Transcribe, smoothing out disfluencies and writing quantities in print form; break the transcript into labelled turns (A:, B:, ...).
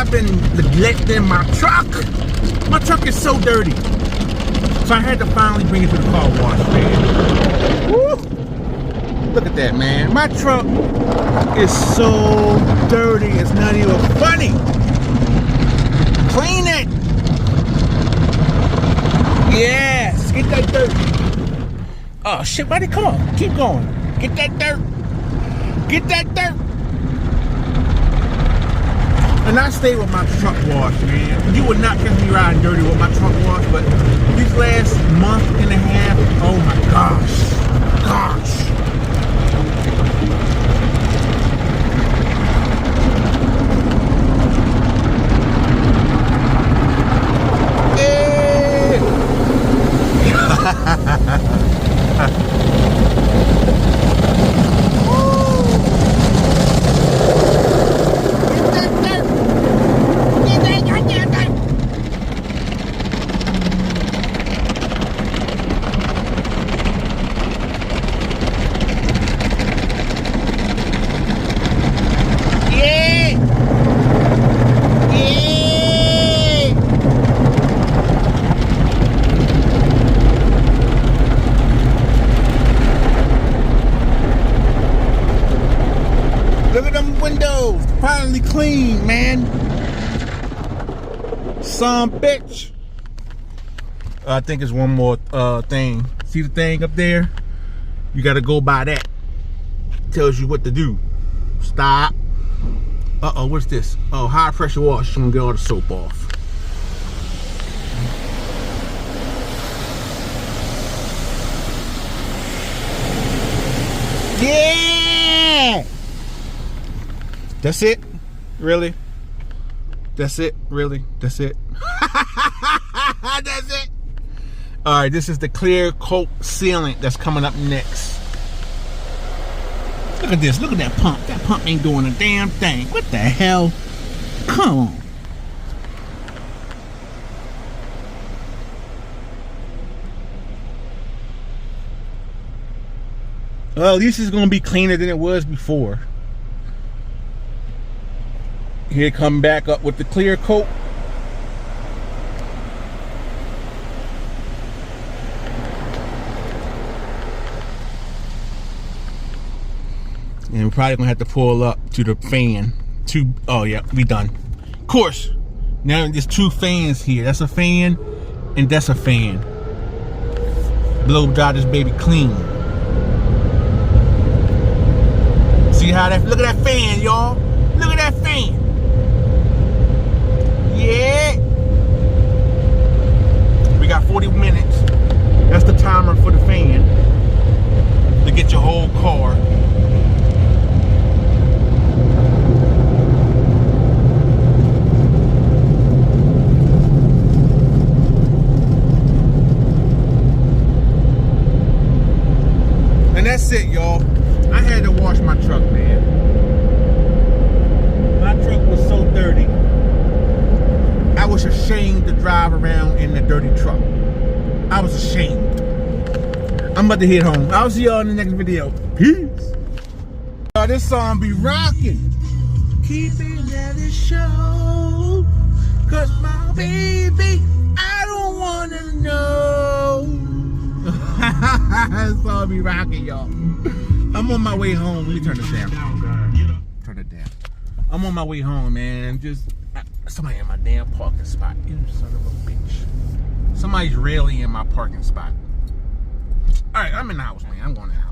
A: I've been neglecting my truck. My truck is so dirty. So I had to finally bring it to the car wash, man. Woo! Look at that, man. My truck is so dirty, it's not even funny. Clean it. Yes, get that dirt. Oh shit, buddy, come on, keep going. Get that dirt. Get that dirt. And I stay with my truck wash, man. You would not catch me riding dirty with my truck wash, but these last month and a half, oh my gosh. Look at them windows, finally clean, man. Some bitch. I think it's one more thing. See the thing up there? You gotta go by that. Tells you what to do. Stop. Uh-oh, what's this? Oh, high pressure wash. I'm gonna get all the soap off. Yeah! That's it? Really? That's it? Really? That's it? That's it? Alright, this is the clear coat sealant that's coming up next. Look at this. Look at that pump. That pump ain't doing a damn thing. What the hell? Come on. Well, at least it's going to be cleaner than it was before. Here, come back up with the clear coat. And we're probably gonna have to pull up to the fan. Oh yeah, we done. Of course. Now there's two fans here. That's a fan, and that's a fan. Blow dry this baby clean. See how that? Look at that fan, y'all. Look at that fan. Yeah. We got 40 minutes. That's the timer for the fan to get your whole car. And that's it, y'all. I had to wash my truck, man. My truck was so dirty. I was ashamed to drive around in the dirty truck. I was ashamed. I'm about to head home. I'll see y'all in the next video. Peace. This song be rocking. Keep it at the show. Cause my baby, I don't wanna know. This song be rocking, y'all. I'm on my way home. Let me turn this down. Turn it down. I'm on my way home, man. Somebody in my damn parking spot. You son of a bitch. Somebody's really in my parking spot. Alright, I'm in the house, man. I'm going in the house.